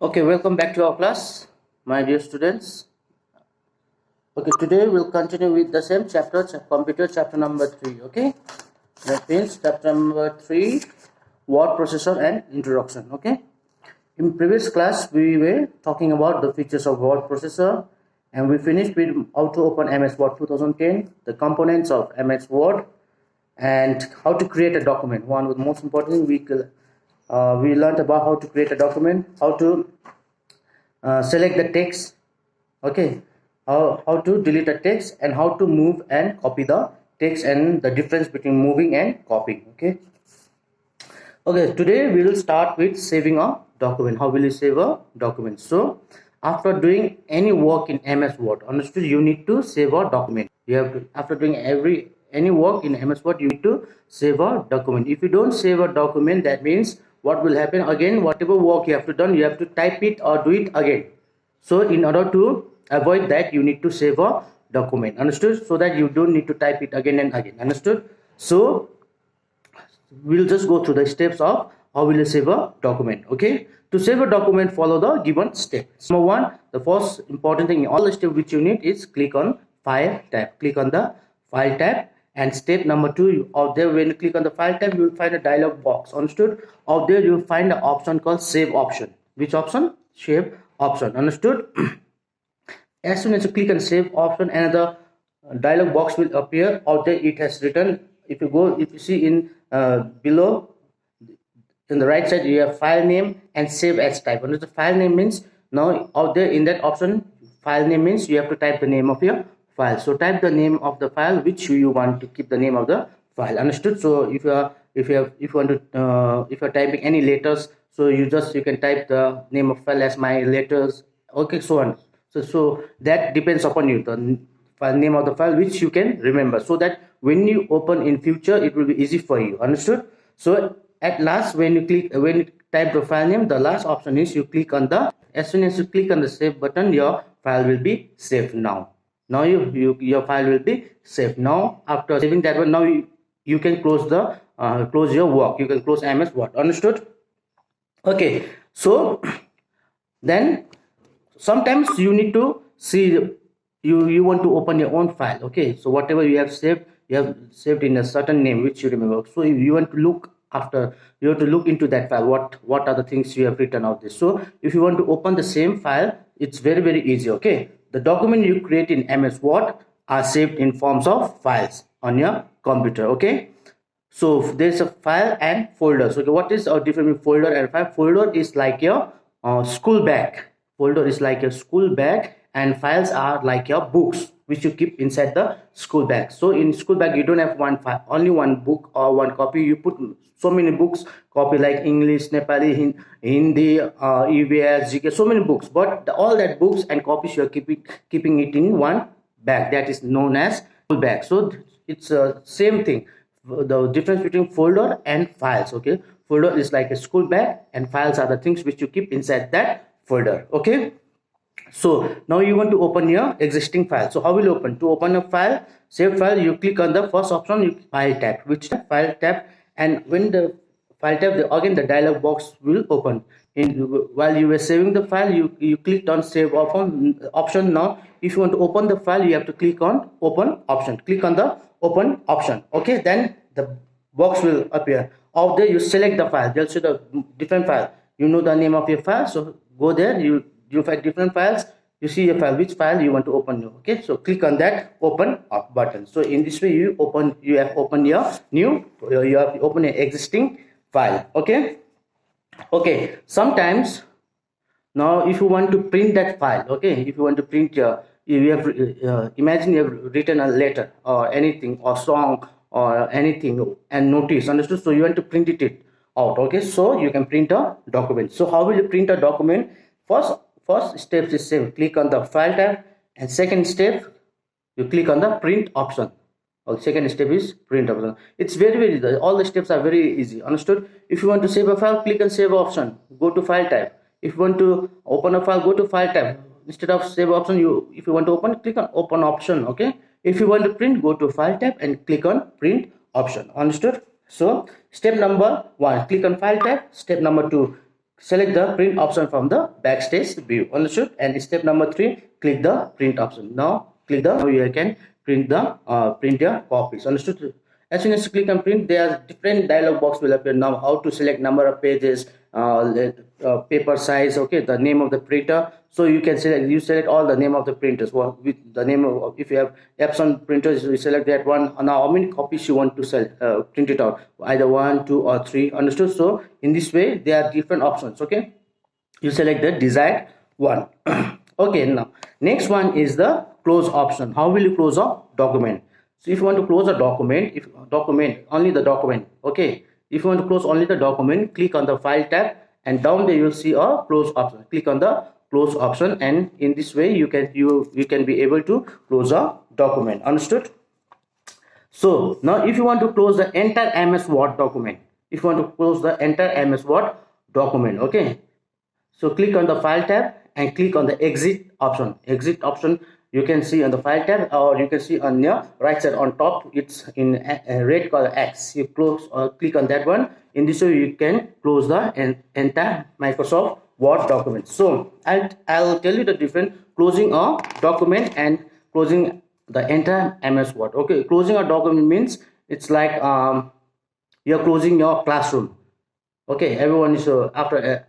Okay, welcome back to our class, my dear students. Okay, today we'll continue with the same chapter, computer chapter number 3. Okay, that means chapter number 3, word processor and introduction. Okay, in previous class we were talking about the features of word processor, and we finished with how to open MS Word 2010, the components of MS Word, and how to create a document. One of the most important we learned about how to create a document, how to select the text, okay, how to delete a text, and how to move and copy the text, and the difference between moving and copying. Okay, today we will start with saving a document. How will you save a document? So after doing any work in MS Word, understood, you need to save a document. You have to, after doing any work in MS Word, you need to save a document. If you don't save a document, that means what will happen again, whatever work you have to done, you have to type it or do it again. So in order to avoid that, you need to save a document, understood, so that you don't need to type it again and again, understood. So we'll just go through the steps of how will you save a document. Okay, to save a document, follow the given step. Number one, the first important thing in all the steps which you need is click on file tab. Click on the file tab. And step number two, out there when you click on the file tab, you will find a dialog box, understood. Out there you will find an option called save option. Which option? Save option, understood. As soon as you click on save option, another dialog box will appear. Out there it has written, if you see in below in the right side, you have file name and save as type. And the file name means, now out there in that option, file name means you have to type the name of your file. So type the name of the file which you want to keep the name of the file, understood. So if you're typing any letters, so you can type the name of file as my letters, okay, so on. So that depends upon you, the file name of the file which you can remember, so that when you open in future it will be easy for you, understood. So at last, when you type the file name, the last option is you click on the, as soon as you click on the save button, your file will be saved. Now your file will be saved. Now after saving that one, now you can close the close your work, you can close MS Word, understood. Okay, so then sometimes you need to see, you want to open your own file. Okay, so whatever you have saved in a certain name which you remember. So if you want to look after, you have to look into that file, what are the things you have written out this. So if you want to open the same file, it's very easy. Okay, the document you create in MS Word are saved in forms of files on your computer. Okay, so there's a file and folders. Okay, what is our difference between folder and file? Folder is like your school bag. Folder is like your school bag, and files are like your books which you keep inside the school bag. So in school bag, you don't have one file, only one book or one copy. You put so many books, copy like English, Nepali, Hindi, XAVIER'S, GK, so many books. But all that books and copies, you are keeping it in one bag. That is known as school bag. So it's same thing. The difference between folder and files. Okay, folder is like a school bag, and files are the things which you keep inside that folder. Okay, so now you want to open your existing file. So how will you open? To open a file, save file, you click on the first option, file tab. Which tab? File tab. And when the file tab, again the dialog box will open. While you were saving the file, you clicked on save option. Now if you want to open the file, you have to click on open option. Click on the open option. Okay, then the box will appear. Out there you select the file. They'll show the different file. You know the name of your file, so go there, you find different files, you see your file, which file you want to open. Okay, so click on that open up button. So in this way you have opened your existing file. Okay, sometimes, now if you want to print that file, okay, if you want to print you have imagine you have written a letter or anything, or song or anything, and notice, understood. So you want to print it out. Okay, so you can print a document. So how will you print a document? First step is same, click on the file tab, and second step you click on the print option. Second step is print option. It's very easy. All the steps are very easy, understood. If you want to save a file, click on save option, go to file tab. If you want to open a file, go to file tab. Instead of save option, if you want to open, click on open option. Okay, if you want to print, go to file tab and click on print option, understood. So step number 1, click on file tab. Step number 2, select the print option from the backstage view. Understood? And step number 3, click the print option. Now now you can print the print your copies. Understood? As soon as you click on print, there are different dialog box will appear. Now how to select number of pages, paper size, okay, the name of the printer. So you can select all the name of the printers. Well, with the name of, if you have Epson printers, you select that one. Now how many copies you want to sell, print it out, either 1, 2 or 3. Understood? So in this way there are different options. Okay, you select the desired one. Okay, now next one is the close option. How will you close a document? So if you want to close a document, if document only the document, okay, if you want to close only the document, click on the file tab, and down there you will see a close option. Click on the close option, and in this way you can be able to close a document. Understood? So now if you want to close the entire MS Word document, if you want to close the entire MS Word document, okay, so click on the file tab and click on the exit option. Exit option you can see on the file tab, or you can see on your right side on top, it's in a red color X. You close or click on that one. In this way you can close the entire Microsoft Word document. So I'll tell you the difference closing a document and closing the entire MS Word. Okay, closing a document means it's like you're closing your classroom. Okay, everyone is after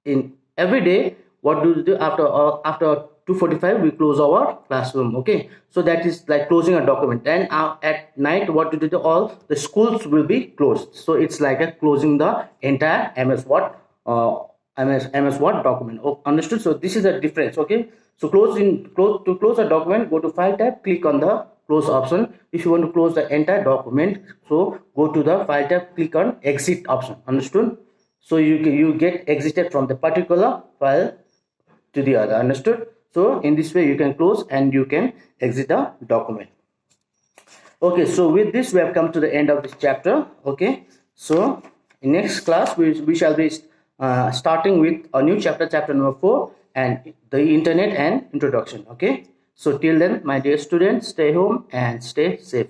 in every day, what do we do after 2:45 we close our classroom. Okay, so that is like closing a document. And at night, what do we do? All the schools will be closed. So it's like a closing the entire MS Word MS Word document. Oh, understood? So this is the difference. Okay, so to close a document, go to file tab, click on the close option. If you want to close the entire document, so go to the file tab, click on exit option. Understood? So you get exited from the particular file to the other. Understood? So in this way you can close and you can exit the document. Okay, so with this we have come to the end of this chapter. Okay, so in next class we shall be starting with a new chapter, chapter number 4, and the internet and introduction. Okay, so till then, my dear students, stay home and stay safe.